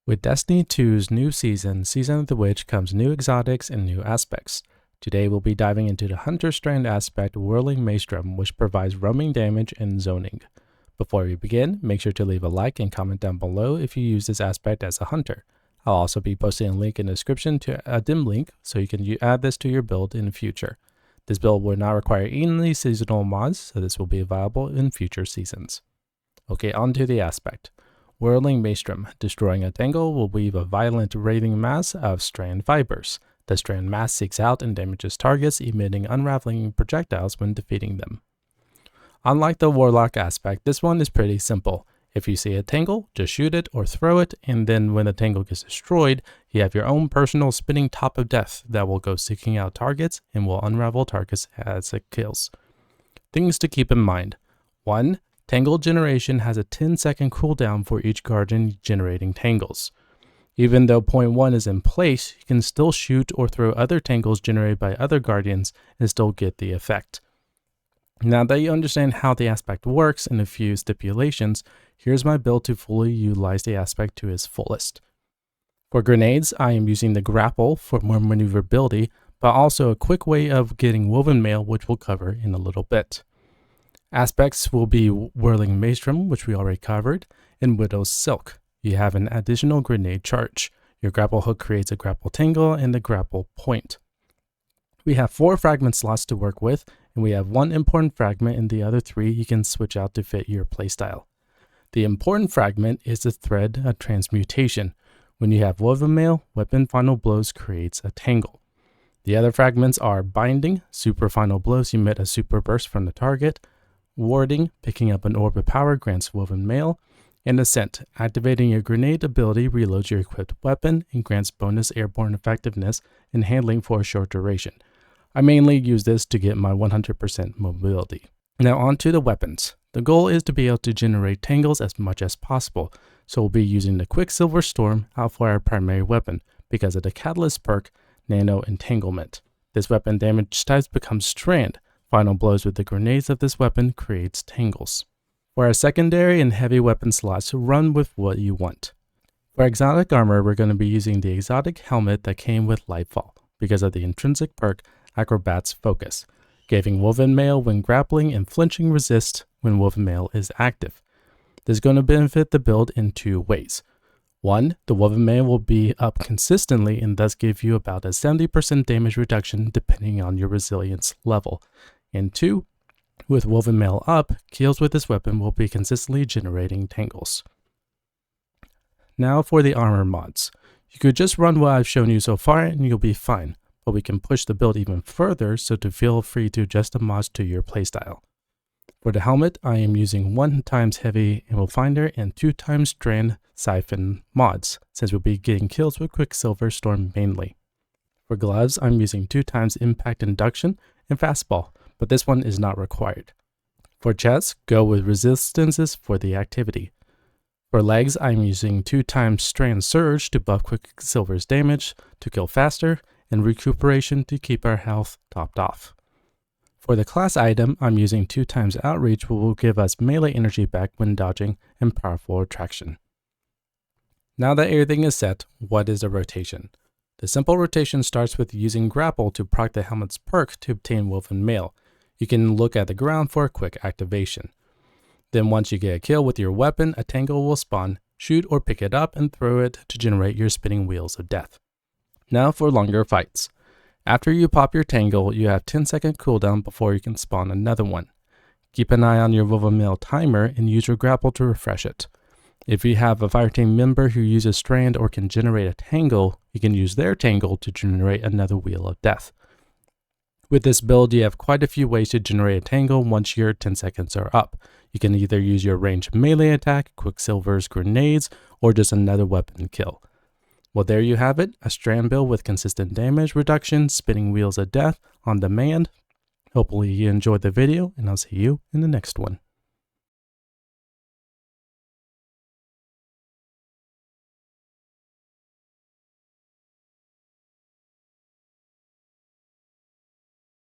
With Destiny 2's new season, Season of the Witch, comes new exotics and new aspects. Today we'll be diving into the Hunter Strand aspect, Whirling Maelstrom, which provides roaming damage and zoning. Before we begin, make sure to leave a like and comment down below if you use this aspect as a hunter. I'll also be posting a link in the description to a dim link so you can add this to your build in the future. This build will not require any seasonal mods, so this will be available in future seasons. Okay, on to the aspect. Whirling Maelstrom. Destroying a tangle will weave a violent writhing mass of strand fibers. The strand mass seeks out and damages targets, emitting unraveling projectiles when defeating them. Unlike the Warlock aspect, this one is pretty simple. If you see a tangle, just shoot it or throw it, and then when the tangle gets destroyed, you have your own personal spinning top of death that will go seeking out targets and will unravel targets as it kills. Things to keep in mind. 1. Tangle generation has a 10-second cooldown for each guardian generating tangles. Even though point 1 is in place, you can still shoot or throw other tangles generated by other guardians and still get the effect. Now that you understand how the aspect works and a few stipulations, here's my build to fully utilize the aspect to its fullest. For grenades, I am using the grapple for more maneuverability, but also a quick way of getting woven mail, which we'll cover in a little bit. Aspects will be Whirling Maelstrom, which we already covered, and Widow's Silk. You have an additional grenade charge. Your grapple hook creates a grapple tangle and the grapple point. We have 4 fragment slots to work with, and we have 1 important fragment, and the other 3 you can switch out to fit your playstyle. The important fragment is the thread of transmutation. When you have woven mail, weapon final blows creates a tangle. The other fragments are binding, super final blows emit a super burst from the target, warding, picking up an orb of power grants woven mail, and ascent, activating your grenade ability reloads your equipped weapon and grants bonus airborne effectiveness and handling for a short duration. I mainly use this to get my 100% mobility. Now on to the weapons. The goal is to be able to generate tangles as much as possible, so we'll be using the Quicksilver Storm out for our primary weapon because of the Catalyst perk, Nano Entanglement. This weapon damage types becomes Strand. Final blows with the grenades of this weapon creates tangles. For our secondary and heavy weapon slots, run with what you want. For exotic armor, we're going to be using the exotic helmet that came with Lightfall because of the intrinsic perk Acrobat's Focus, giving woven mail when grappling and flinching resist when woven mail is active. This is going to benefit the build in 2 ways. 1. The woven mail will be up consistently and thus give you about a 70% damage reduction depending on your resilience level. And 2, with woven mail up, kills with this weapon will be consistently generating tangles. Now for the armor mods. You could just run what I've shown you so far and you'll be fine, but we can push the build even further, so to feel free to adjust the mods to your playstyle. For the helmet, I am using 1x Heavy Ammo Finder and 2x Strand Siphon mods, since we'll be getting kills with Quicksilver Storm mainly. For gloves, I'm using 2x Impact Induction and Fastball, but this one is not required. For chests, go with resistances for the activity. For legs, I'm using 2x Strand Surge to buff Quicksilver's damage to kill faster, and recuperation to keep our health topped off. For the class item, I'm using 2x Outreach, which will give us melee energy back when dodging and powerful attraction. Now that everything is set, what is a rotation? The simple rotation starts with using grapple to proc the helmet's perk to obtain woven mail. You can look at the ground for a quick activation. Then once you get a kill with your weapon, a tangle will spawn. Shoot or pick it up and throw it to generate your spinning wheels of death. Now for longer fights. After you pop your tangle, you have 10-second cooldown before you can spawn another one. Keep an eye on your woven mail timer and use your grapple to refresh it. If you have a fireteam member who uses Strand or can generate a tangle, you can use their tangle to generate another wheel of death. With this build, you have quite a few ways to generate a tangle once your 10 seconds are up. You can either use your ranged melee attack, Quicksilver's grenades, or just another weapon kill. Well, there you have it, a Strand build with consistent damage reduction, spinning wheels of death on demand. Hopefully you enjoyed the video, and I'll see you in the next one.